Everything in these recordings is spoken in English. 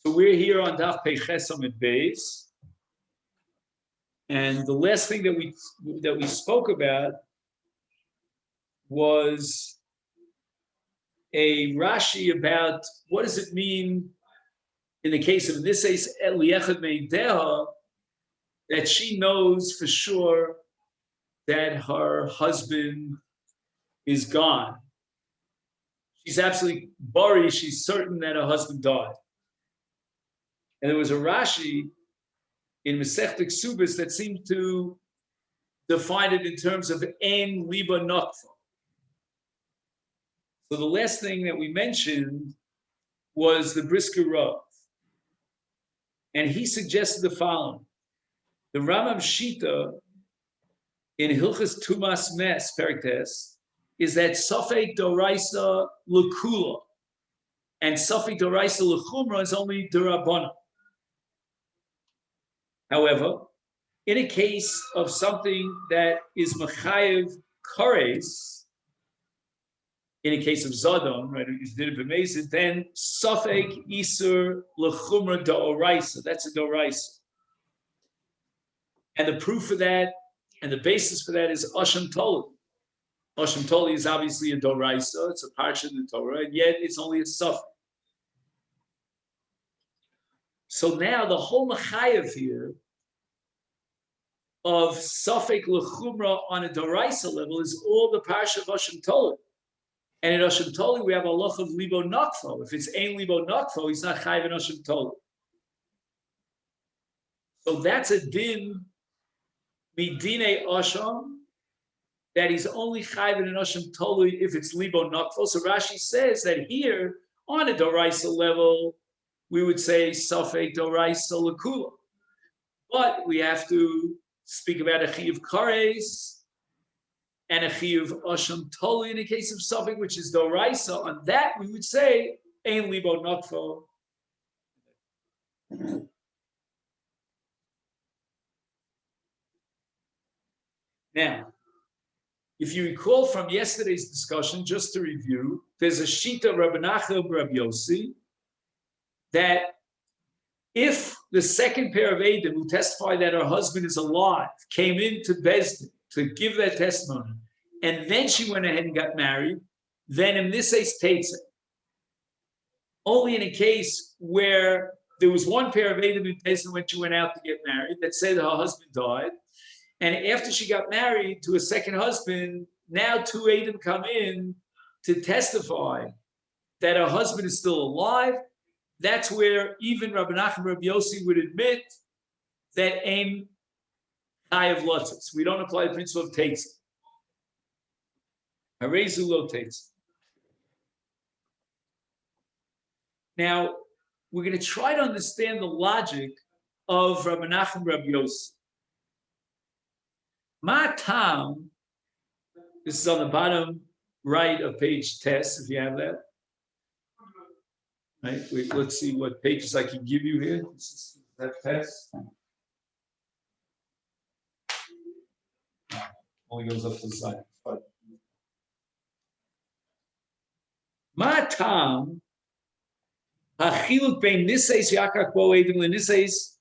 So we're here on Daf Pei Chesam at Beis, and the last thing that we spoke about was a Rashi about what does it mean in the case of Niseis Eliechad Meideha that she knows for sure that her husband is gone. She's absolutely worried. She's certain that her husband died. And there was a Rashi in Masechet Yevamot that seemed to define it in terms of Ein Liba Nokfa. So the last thing that we mentioned was the Brisker Rav. And he suggested the following. The Rambam Shita in Hilchas Tumas Mes, Periktes, is that Safek Doraisa L'Kula and Safek Doraisa L'Chumra is only D'Rabbanan. However, in a case of something that is Machayev Kares, in a case of Zadon, right, is did it amazing, then Safek Isur L'Chumra D'Oraisa, that's a D'Oraisa. And the proof for that, and the basis for that is Asham Toli. Asham Toli is obviously a D'Oraisa, it's a parsha in the Torah, and yet it's only a Safek. So now the whole Machayev here of Safek L'Chumra on a D'Oraisa level is all the parsha of Asham Toli. And in Asham Toli, we have a loch of Libo Nakfo. If it's Ein Libo Nakfo, he's not Chayiv in Asham Toli. So that's a din midine Asham, that he's only Chayiv in Asham Toli if it's Libo Nakfo. So Rashi says that here, on a D'Oraisa level, we would say Safek D'Oraisa L'Kula. But we have to speak about a Chiyuv Kares and a Chiyuv Asham Toli in the case of Safek, which is D'Oraisa. On that, we would say Ein Libo Nakfo. Now, if you recall from yesterday's discussion, just to review, there's a Shita Rabbi Nachum Rabbi Yossi that if the second pair of Eidim who testify that her husband is alive came into Bezdin to give that testimony, and then she went ahead and got married, then in this case, Teitze. Only in a case where there was one pair of Eidim in Bezdin when she went out to get married that said that her husband died, and after she got married to a second husband, now two Eidim come in to testify that her husband is still alive. That's where even Rabbi Nachum Rabbi Yossi would admit that Ein Chayav Lotzitz. We don't apply the principle of Teitze. Harezu lo Teitze. Now, we're going to try to understand the logic of Rabbi Nachum Rabbi Yossi. Ma tam, this is on the bottom right of page test, if you have that. Right? Let's see what pages I can give you here. This is that test. Only goes up to the side. Ma tam hachiluk bein niseis yakak bo edim leniseis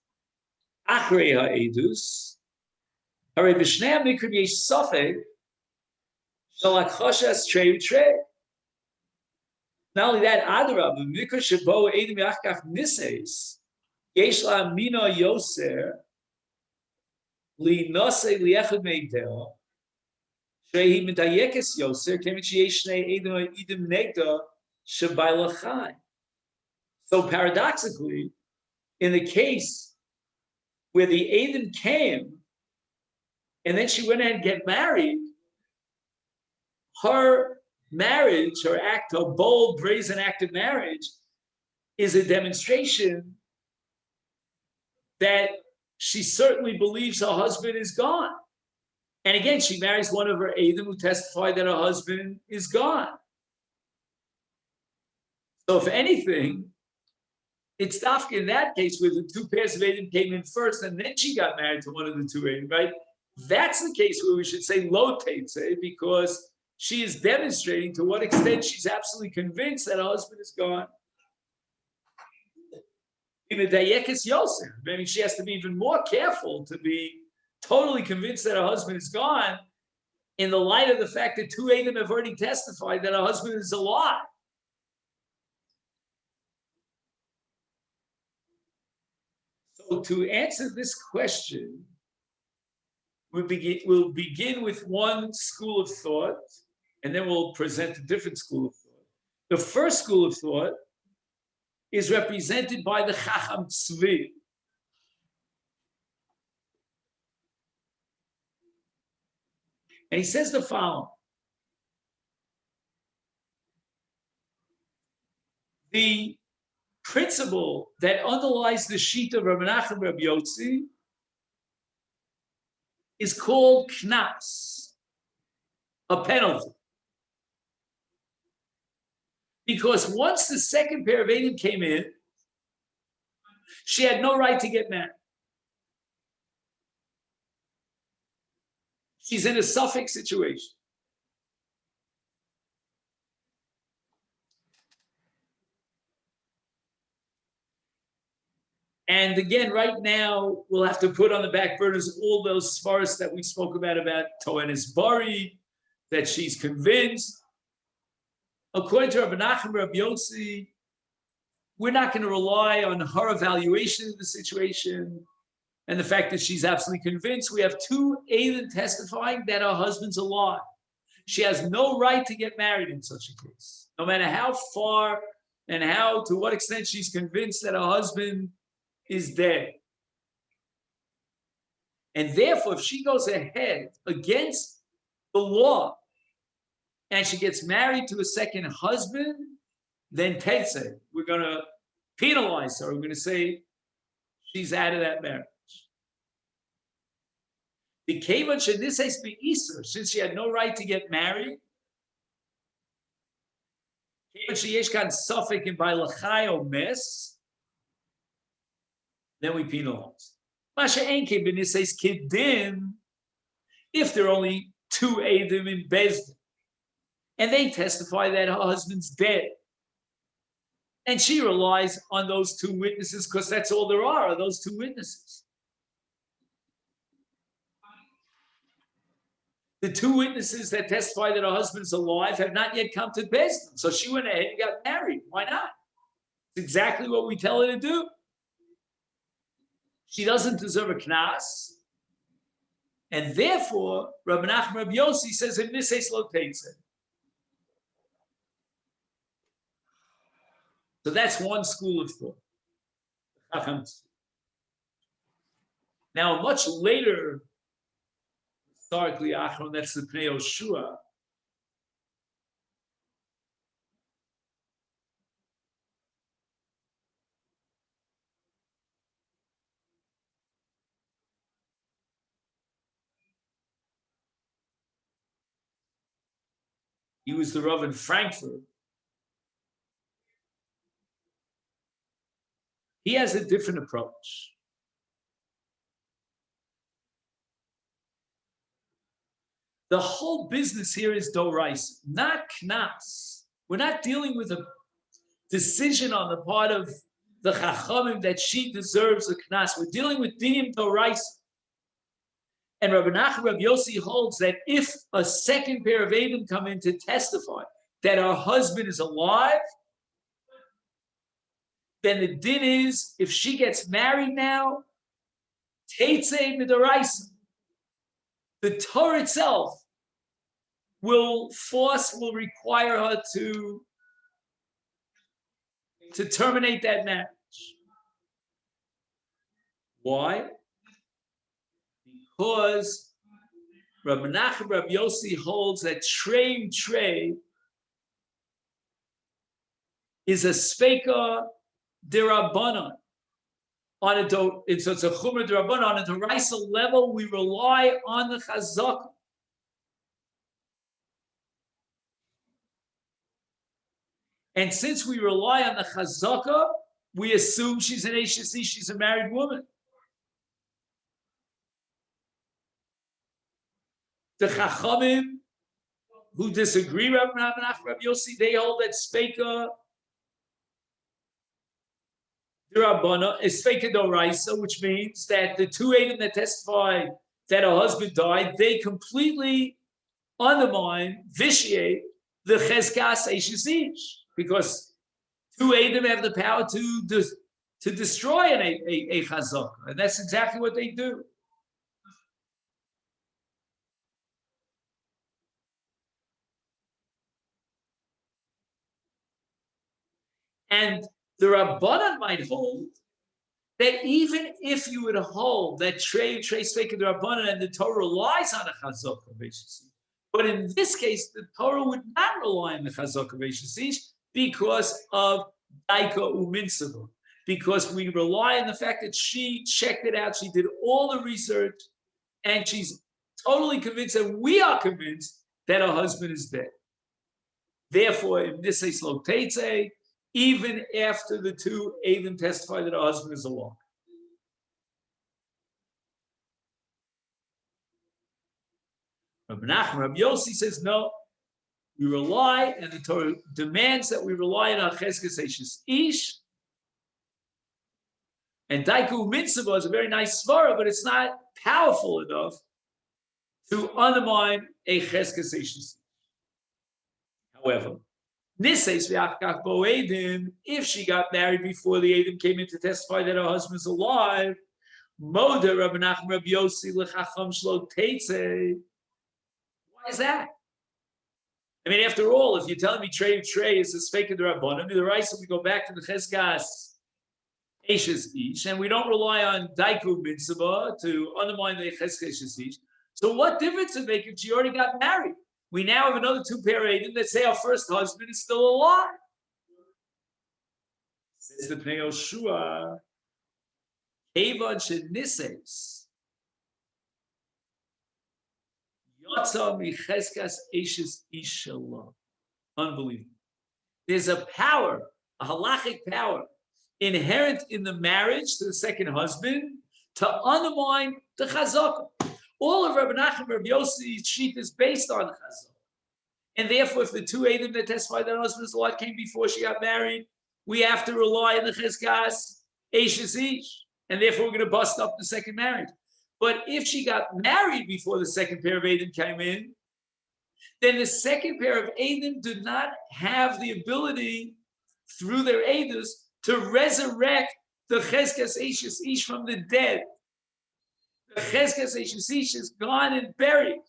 achrei ha'edus. Hare b'shnei mikra yesh safek shalak chashas trei u'trei. Not only that, Adarab, the mikra shebo edim yakak niseis yesh la mina yoser li nosei liechad meideh shehi medayekes yoser kemet sheyesh shnei edim negda shebai lachai. So paradoxically, in the case where the Eidim came and then she went ahead and get married, her marriage, her act, her bold, brazen act of marriage is a demonstration that she certainly believes her husband is gone. And again, she marries one of her Eidim who testified that her husband is gone. So if anything, it's dafka in that case where the two pairs of Eidim came in first and then she got married to one of the two Eidim, right? That's the case where we should say lo teitze, because she is demonstrating to what extent she's absolutely convinced that her husband is gone. In the Dayekis Yosef, maybe she has to be even more careful to be totally convinced that her husband is gone in the light of the fact that two Adam have already testified that her husband is alive. So to answer this question, we'll begin with one school of thought, and then we'll present a different school of thought. The first school of thought is represented by the Chacham Tzvi. And he says the following. The principle that underlies the sheet of Rabbi Nachman Rabbi Yotzi is called knas, a penalty. Because once the second pair of Adam came in, she had no right to get married. She's in a suffix situation. And again, right now, we'll have to put on the back burners all those svaros that we spoke about Toenis Bari, that she's convinced. According to Rabbi Nachman Rabbi Yotzi, we're not going to rely on her evaluation of the situation and the fact that she's absolutely convinced. We have two Eilim testifying that her husband's alive. She has no right to get married in such a case, no matter how far and to what extent she's convinced that her husband is dead. And therefore, if she goes ahead against the law and she gets married to a second husband, then Tetze, we're going to penalize her. We're going to say she's out of that marriage. The Kevan should this be Easter, since she had no right to get married. Kevan sheyeshkan safek in bailachai o mes. Then we penalize. Masha enke b'niseis kiddin, if there are only two Eidim in Bezdin, and they testify that her husband's dead, and she relies on those two witnesses because that's all there are those two witnesses. The two witnesses that testify that her husband's alive have not yet come to Bezdin, so she went ahead and got married. Why not? It's exactly what we tell her to do. She doesn't deserve a knas, and therefore Rabbi Nachman Rabbi Yossi says in Niseis Lo Teitze. So that's one school of thought. Now, much later, historically, Achron, that's the Pnei Yoshua. He was the Rav in Frankfurt. He has a different approach. The whole business here is dorais, not knas. We're not dealing with a decision on the part of the chachamim that she deserves a knas. We're dealing with dinim dorais. And Rabbi Nachman Rabbi Yossi holds that if a second pair of Eidim come in to testify that her husband is alive, then the din is, if she gets married now, Teitzei Midoraisa, the Torah itself will require her to terminate that marriage. Why? Because Rabbi Nachman Rabbi Yossi holds that Treim Trey is a Sveika Dirabanan. It's a Chumra Dirabanan. On a Deraisa level, we rely on the Chazakah. And since we rely on the Chazakah, we assume she's an Eishasi, she's a married woman. The Chachamim who disagree, Rabbi Nachman Rabbi Yossi, they hold that Speika the Rabbana is fake doraisa, which means that the two Eidim that testified that a husband died, they completely undermine, vitiate the cheskas eishes ish, because two Eidim have the power to destroy a chazaka, and that's exactly what they do. And the Rabbanan might hold that even if you would hold that Trey fake the Rabbanan and the Torah relies on a chazaka basically, but in this case the Torah would not rely on the chazaka basically because of daika uminsava, because we rely on the fact that she checked it out, she did all the research, and she's totally convinced, and we are convinced that her husband is dead. Therefore, in this case, Lotetze, even after the two Eidim testify that her husband is alive. Rabbi Yossi says, no, we rely, and the Torah demands that we rely on Cheskes Eishes Ish. And Daiku Mitzvah is a very nice svara, but it's not powerful enough to undermine a Cheskes Eishes Ish. However, if she got married before the Eidim came in to testify that her husband is alive, Moda Rabbi Nachman Rabbi Yossi L'chacham Shlo Teitze. Why is that? I mean, after all, if you're telling me Trey is a fake of the Rabbanim, the Raisa, we go back to the Cheskas Eishes Ish, and we don't rely on Daiku Mitzvah to undermine the Cheskas Eishes Ish. So what difference does it make if she already got married? We now have another two pair of Eidim that say our first husband is still alive. Says the Pnei Yoshua, Evan Shenises, Yotza Micheskas Eishes Ishallah. Unbelievable. There's a power, a halachic power, inherent in the marriage to the second husband to undermine the chazakah. All of Rabbi Nachman Rabbi Yossi's sheet is based on chazakah. And therefore, if the two Eidim that testified that her husband is alive came before she got married, we have to rely on the cheskas eishes ish. And therefore, we're going to bust up the second marriage. But if she got married before the second pair of Eidim came in, then the second pair of Eidim do not have the ability, through their Eidos, to resurrect the Cheskas Eishes Ish from the dead. The Cheskas Eishes Ish is gone and buried.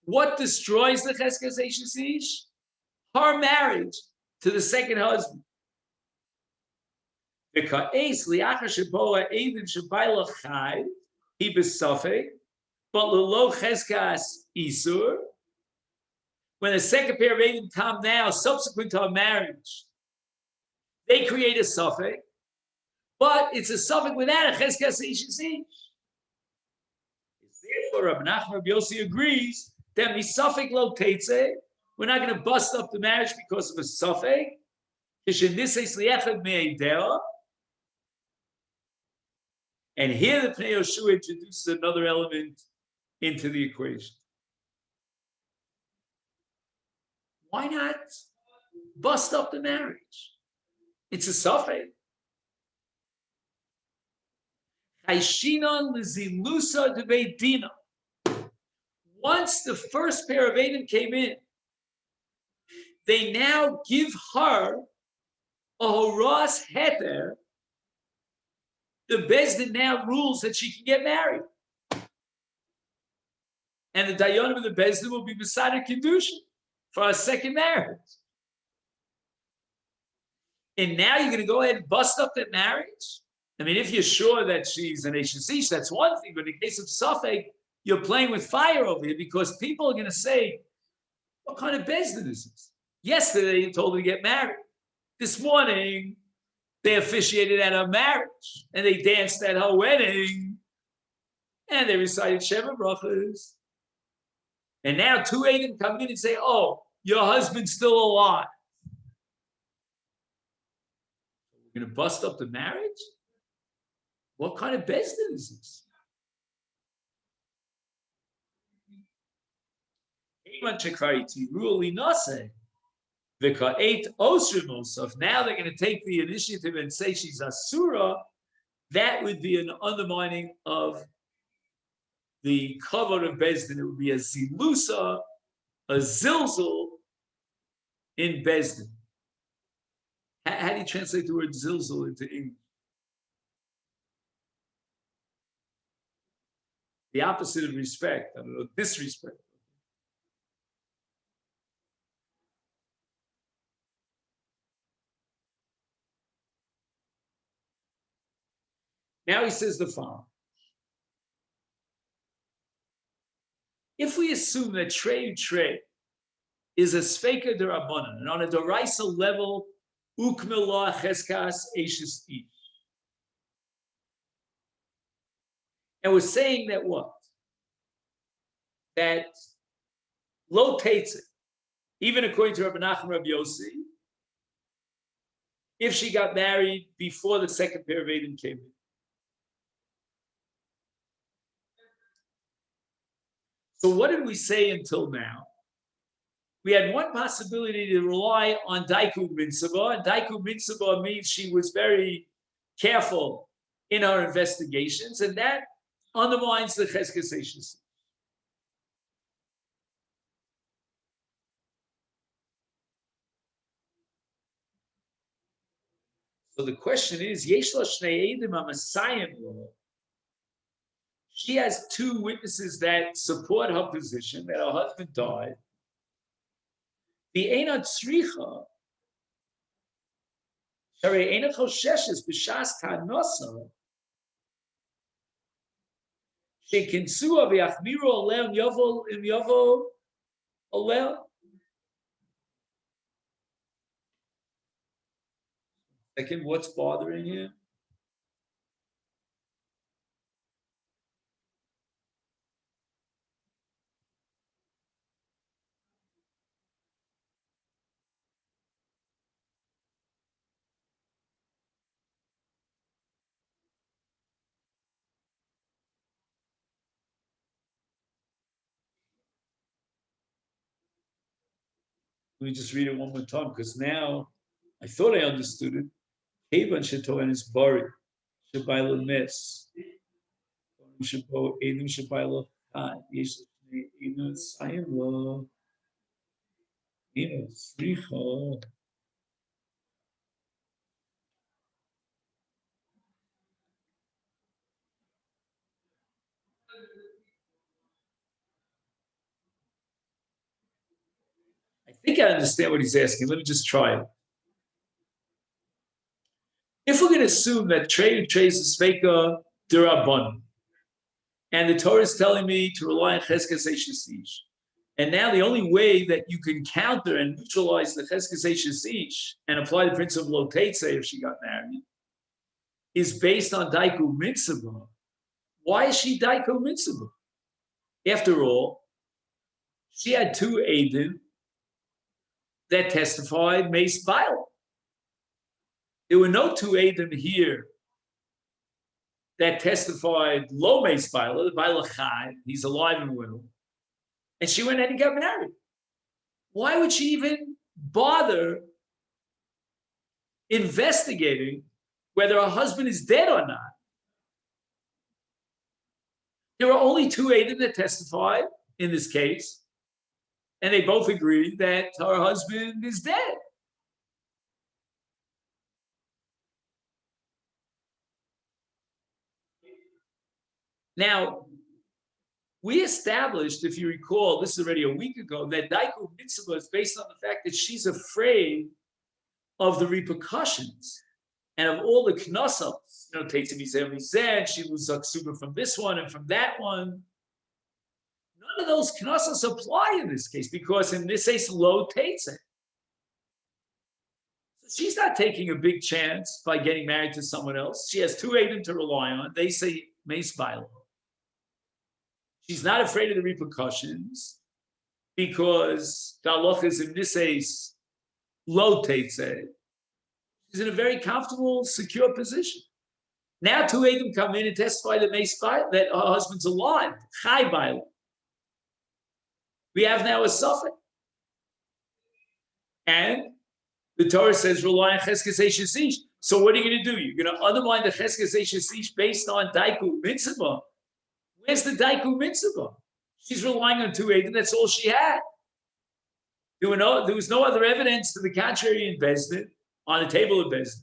What destroys the Cheskas Eishes Ish? Her marriage to the second husband. The Ka'es li'achar sheboa Eidim shebayla chai he besafek, but lelo Cheskas Isur. When the second pair of Eidim come now, subsequent to her marriage, they create a suffix, but it's a suffix without a Cheskas Eishes Ish. Therefore, Rabbi Nachman Rabbi Yossi agrees that misafik lo teitze, we're not going to bust up the marriage because of a suffix. And here the Pnei Yoshua introduces another element into the equation. Why not bust up the marriage? It's a suffix. Once the first pair of Eidim came in, they now give her a horas heter. The Bezdin now rules that she can get married. And the Dayanim of the Bezdin will be beside a Kedusha for a second marriage. And now you're going to go ahead and bust up that marriage? I mean, if you're sure that she's an Eishes Ish, that's one thing. But in the case of Safek, you're playing with fire over here because people are going to say, what kind of Bezdin is this? Yesterday, you told her to get married. This morning, they officiated at her marriage. And they danced at her wedding. And they recited Sheva Brachas. And now two Eidim come in and say, oh, your husband's still alive. We're going to bust up the marriage? What kind of Bezdin is this? V'ka'et osrimosov. Now they're going to take the initiative and say she's asura. That would be an undermining of the kavod of Bezdin. It would be a zilusa, a zilzul in Bezdin. How do you translate the word zilzul into English? The opposite of respect. I don't know, disrespect. Now he says the following. If we assume that trey is a sveka derabanan, and on a doraisa level, ukmila cheskas eishis ish. And we're saying that what? That lo teitze, even according to Rabbi Nachman Rabbi Yossi, if she got married before the second pair of Eidim came in. So what did we say until now? We had one possibility to rely on Daiku Mitzvah, and Daiku Mitzvah means she was very careful in her investigations, and that undermines the Cheskes Eishis. So the question is, Yesh lo shnei eidim hamasayim lo. She has two witnesses that support her position, that her husband died. The Einat Tzricha, Sharei Einat Chosheshes B'shas Ta'anosa, Shekinsua v'yachmiru aleh yavo aleh. Second, what's bothering you? Let me just read it one more time, because now I thought I understood it. Kevan shetoen is bari, shebayla mes, shebo edim shebayla ha yesh edim sayim lo, sricha. I think I understand what he's asking. Let me just try it. If we're going to assume that trade is feka dirabon, and the Torah is telling me to rely on cheskes eishis ish, and now the only way that you can counter and neutralize the cheskes eishis ish and apply the principle of lo teitze if she got married is based on daiku mitzvah. Why is she daiku mitzvah? After all, she had two eidim that testified meis baila. There were no two eidim here that testified lo meis baila, the baila chai, he's alive and well, and she went and got married. Why would she even bother investigating whether her husband is dead or not? There were only two eidim that testified in this case, and they both agreed that her husband is dead. Now, we established, if you recall, this is already a week ago, that Daiku Mitzvah is based on the fact that she's afraid of the repercussions and of all the knossos. You know, Teitze she was super from this one and from that one. None of those knossos apply in this case, because in this case, lo Teitze. So she's not taking a big chance by getting married to someone else. She has two eidim to rely on. They say meis baila. She's not afraid of the repercussions because the halacha is in this case lo teitze. She's in a very comfortable, secure position. Now two eidim come in and testify that that her husband's alive, chai baila. We have now a suffix. And the Torah says rely on Cheskes Shesish. So what are you going to do? You're going to undermine the Cheskes Shesish based on Daiku Mitzvah. Where's the Daiku Mitzvah? She's relying on 2 Eidim. That's all she had. There was no other evidence to the contrary in Bezdin, on the table of Bezdin.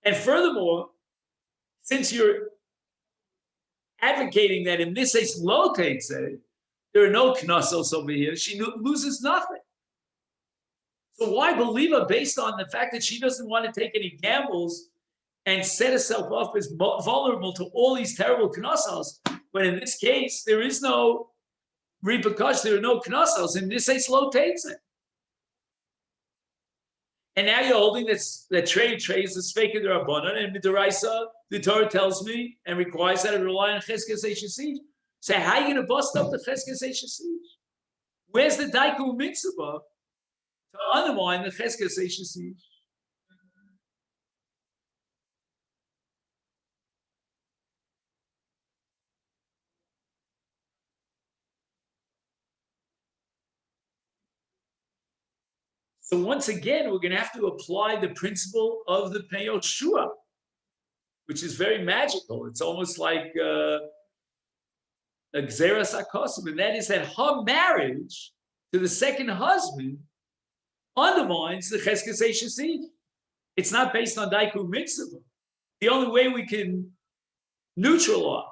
And furthermore, since you're advocating that in this case, low say there are no knossos over here, she loses nothing. So why believe her based on the fact that she doesn't want to take any gambles and set herself up as vulnerable to all these terrible knossos? But in this case, there is no repercussion. There are no knossos. In this case, low takes it. And now you're holding that trade is the fake of the Rabbanan, and Midaraisa, the Torah tells me and requires that I rely on Cheskes Shesish. So how are you going to bust up the Cheskes Shesish? Where's the Daiku Mitzvah to undermine the Cheskes Shesish? So once again, we're going to have to apply the principle of the Pnei Yoshua, which is very magical. It's almost like a Gzeras HaKosim, and that is that her marriage to the second husband undermines the Cheskes Shesish. It's not based on Daiku Mitzvah. The only way we can neutralize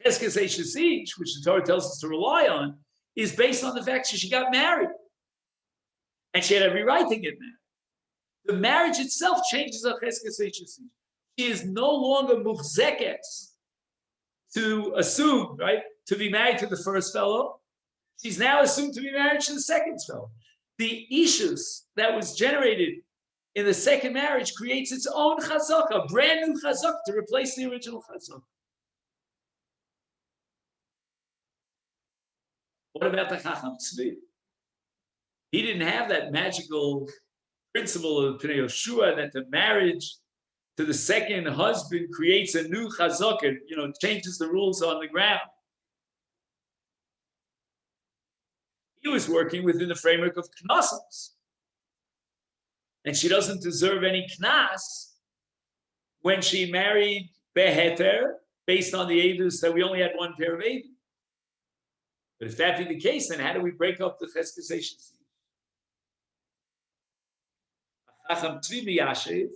Cheskes Shesish, which the Torah tells us to rely on, is based on the fact that she got married. And she had every right to get married. The marriage itself changes her Cheskes Shesish. She is no longer muchzekes to assume, right, to be married to the first fellow. She's now assumed to be married to the second fellow. The ishus that was generated in the second marriage creates its own chazaka, a brand new chazaka to replace the original chazaka. What about the Chacham Tzvi? He didn't have that magical principle of Pnei Yoshua that the marriage to the second husband creates a new chazaka, changes the rules on the ground. He was working within the framework of knossos. And she doesn't deserve any knas when she married beheter, based on the edus that we only had one pair of edus. But if that be the case, then how do we break up the Cheskes Shesish? Chacham Tzvi B'Yashiv,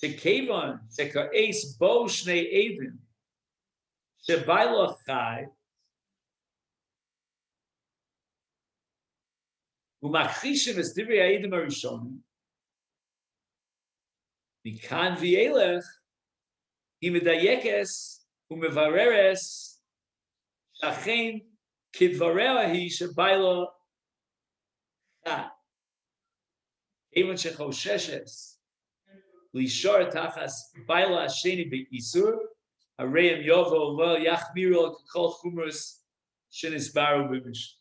Shekevan, Sheka'es Bo Shnei Eidim, Shebailo Chai, U'machishim es Divrei Eidim HaRishonim, Mikan V'Yelech, Imedayekes, U'mevareres, Shachen, Kidvarea Hi, Shebailo Chai. Even shechoshes lishar tachas baila sheni beisur hareim yovo lo yachmiru kol chumros shenisbaru b'mish.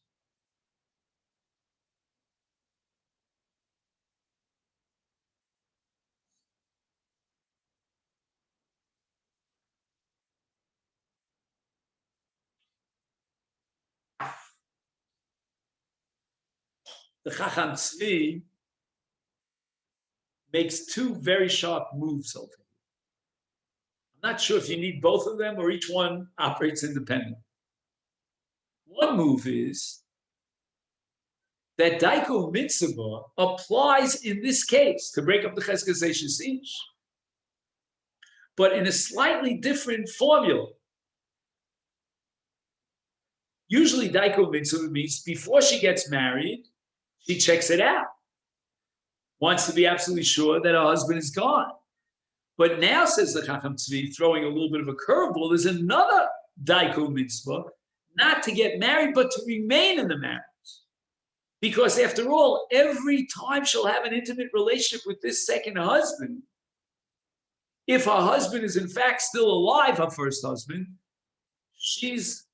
The Chacham Tzvi makes 2 very sharp moves over here. I'm not sure if you need both of them or each one operates independently. One move is that Daiko Mitzvah applies in this case to break up the Cheskes Shesish, but in a slightly different formula. Usually Daiko Mitzvah means before she gets married, she checks it out. Wants to be absolutely sure that her husband is gone. But now, says the Chacham Tzvi, throwing a little bit of a curveball, there's another Daiko Mitzvah, not to get married, but to remain in the marriage. Because after all, every time she'll have an intimate relationship with this second husband, if her husband is in fact still alive, her first husband, she's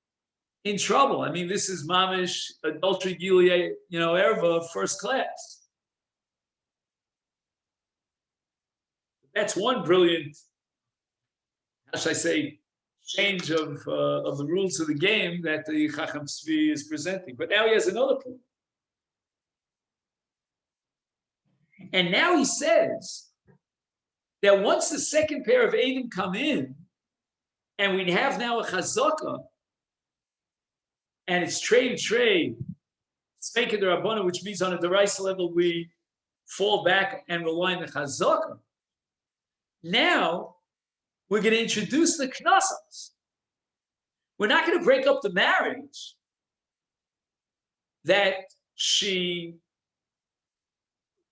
in trouble. I mean, this is mamish adultery, gilia, erva, first class. That's one brilliant, how should I say, change of the rules of the game that the Chacham Tzvi is presenting. But now he has another point. And now he says that once the second pair of Eidim come in, and we have now a chazaka, and it's trade, Speaking the Rabbana, which means on a deraisa level, we fall back and rely on the chazaka. Now, we're going to introduce the knasos. We're not going to break up the marriage that she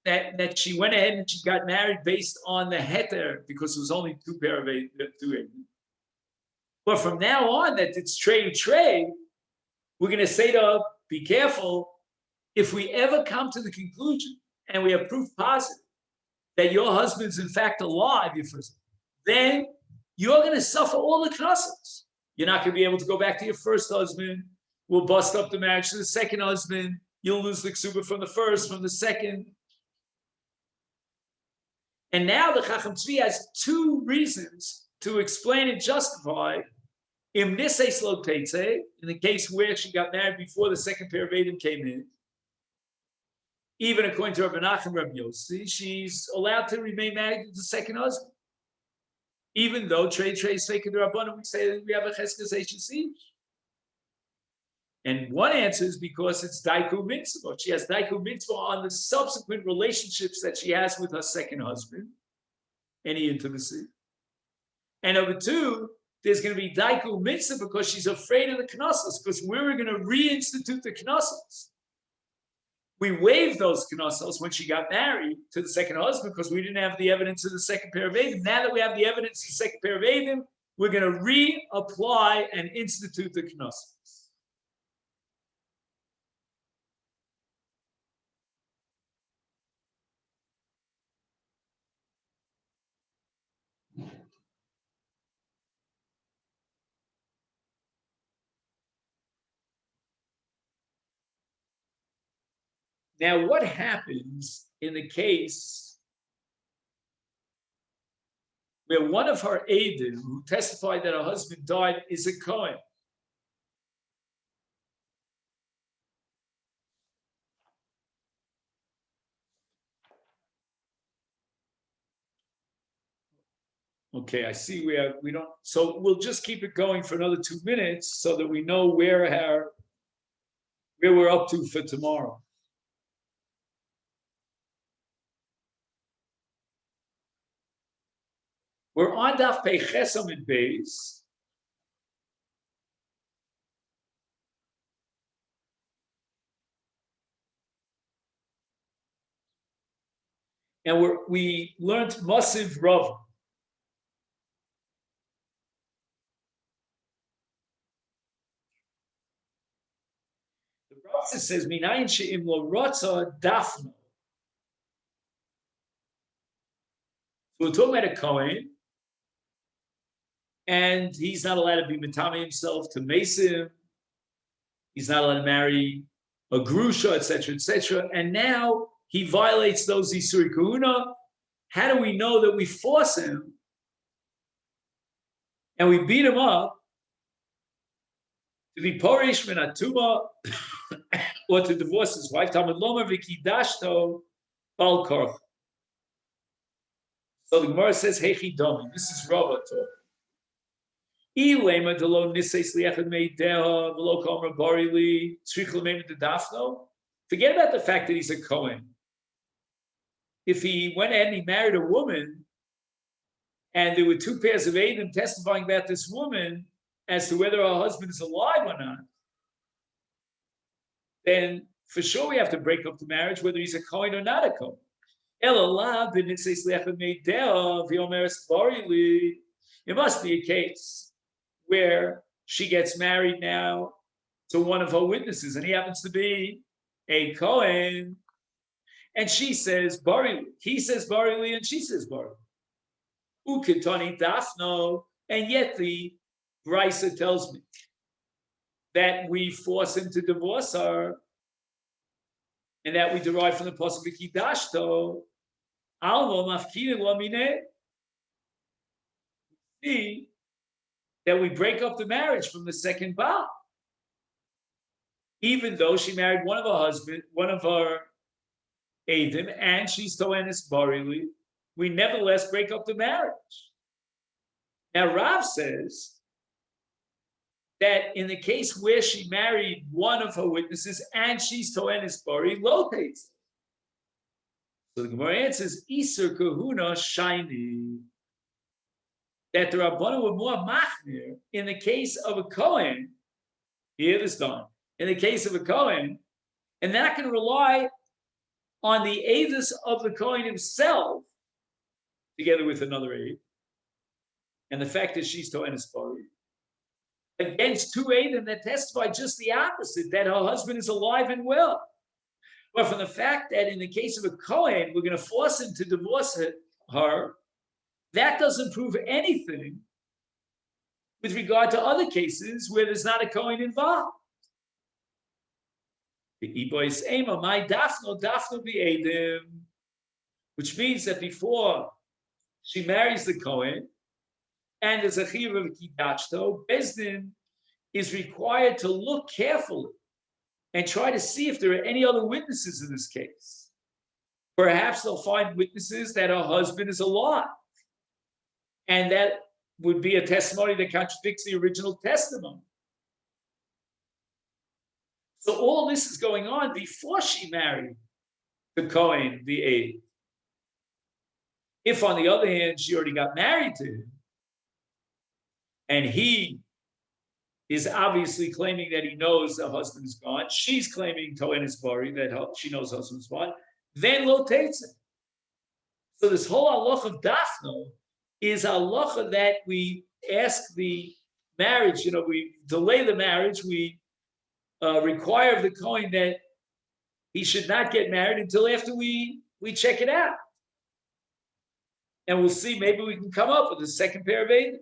went ahead and she got married based on the heter because it was only two pair of eight. But from now on, that it's trade, we're going to say to her, be careful. If we ever come to the conclusion and we have proof positive that your husband's in fact alive, then you're going to suffer all the knasos. You're not going to be able to go back to your first husband. We'll bust up the marriage to the second husband. You'll lose the ksuba from the first, from the second. And now the Chacham Tzvi has two reasons to explain and justify in the case where she got married before the second pair of Eidim came in. Even according to Rabbi Nachman and Rabbi Yossi, she's allowed to remain married to the second husband. Even though trade fake the Rabbanim, we say that we have a cheskes HSE. And one answer is because it's daiku mitzvah. She has daiku mitzvah on the subsequent relationships that she has with her second husband, any intimacy. And number two, there's going to be daiku mitzvah because she's afraid of the knasos, because we're going to reinstitute the knasos. We waived those knasos when she got married to the second husband because we didn't have the evidence of the second pair of Eidim. Now that we have the evidence of the second pair of Eidim, we're going to reapply and institute the knasos. Now, what happens in the case where one of her Eidim who testified that her husband died is a Kohen? Okay, I see we don't, so we'll just keep it going for another 2 minutes so that we know where we're up to for tomorrow. We're on Daf Pei Chesam and Beis. And we learned Masiv Rav. The Rav says, Minayin she'im lo rotza dafno. So we're talking about a Kohen, and he's not allowed to be mitame himself to Mesim. He's not allowed to marry a grusha, etc. And now he violates those Isuri Kahuna. How do we know that we force him and we beat him up to be porish min atuma or to divorce his wife? Talmud Lomar v'kidashto bal korch. So the Gemara says, Hechi Domi. This is Rava talking. Forget about the fact that he's a Kohen. If he went ahead and he married a woman, and there were two pairs of Eidim testifying about this woman as to whether her husband is alive or not, then for sure we have to break up the marriage, whether he's a Kohen or not a Kohen. It must be a case where she gets married now to one of her witnesses, and he happens to be a Kohen, and she says Barili, he says Barili, and she says Barili. Ukitani Dafno, and yet the Brisa tells me that we force him to divorce her, and that we derive from the pasuk V'kidashto Almo Mafkina Lamine. See that we break up the marriage from the second Baal, even though she married one of her Adim, and she's Toenis Barili, we nevertheless break up the marriage. Now, Rav says that in the case where she married one of her witnesses and she's Toenis Bari, lotates. So the Gemara answers, Isur Kahuna Shiny. That the Rabbanan were more machmir in the case of a Kohen, here this done, in the case of a Kohen, and they're not going to rely on the aidus of the Kohen himself, together with another aid, and the fact that she's Toenis Bari, against two Aiden that testify just the opposite, that her husband is alive and well. But from the fact that in the case of a Kohen, we're going to force him to divorce her, that doesn't prove anything with regard to other cases where there's not a Kohen involved. The Ibois Ema, my Dafno be Adim, which means that before she marries the Kohen, and there's a chiyuv of kidashto, Bezdin is required to look carefully and try to see if there are any other witnesses in this case. Perhaps they'll find witnesses that her husband is alive. And that would be a testimony that contradicts the original testimony. So all this is going on before she married the Kohen, the aide. If, on the other hand, she already got married to him, and he is obviously claiming that he knows the husband is gone, she's claiming Toenis Bari, that she knows the husband's gone, then lo tetzeh. So this whole halacha of Dafno is a halacha that we ask the marriage, we delay the marriage, we require of the Kohen that he should not get married until after we check it out. And we'll see, maybe we can come up with a second pair of Aiden.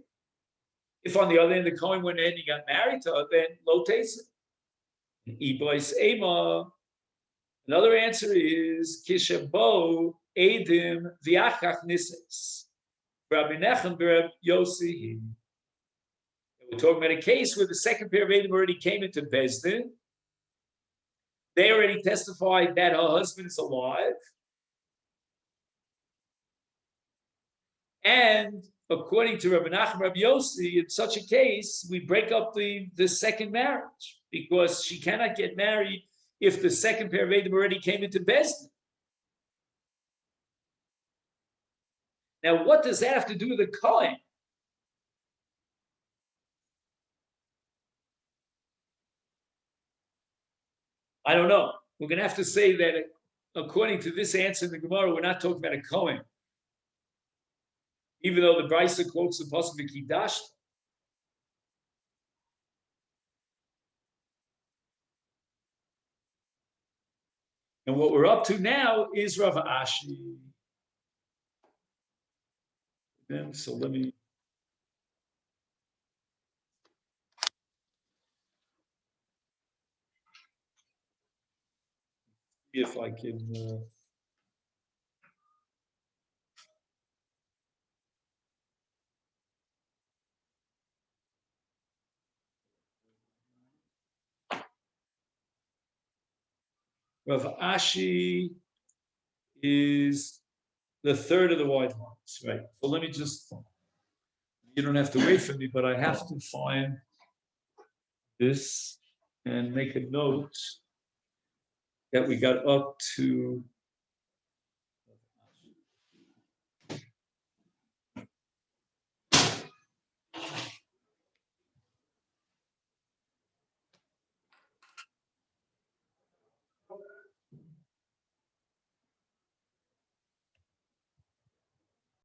If on the other end the Kohen went in and he got married to her, then lo tetzeh. Ibois Ema. Another answer is Kishabo Edim Viachach Nises. Rabbi Nechem Bereb Yossi. We're talking about a case where the second pair of Edim already came into Bezdin. They already testified that her husband is alive. And according to Rabbi Nachman Rabbi Yossi, in such a case, we break up the second marriage because she cannot get married if the second pair of Edim already came into Bezdin. Now, what does that have to do with the Kohen? I don't know. We're going to have to say that according to this answer in the Gemara, we're not talking about a Kohen. Even though the Brisa quotes the pasuk v'kidash. And what we're up to now is Rav Ashi. So let me. See if I can. Rav Ashi is the third of the white lines, right? So let me just, you don't have to wait for me, but I have to find this and make a note that we got up to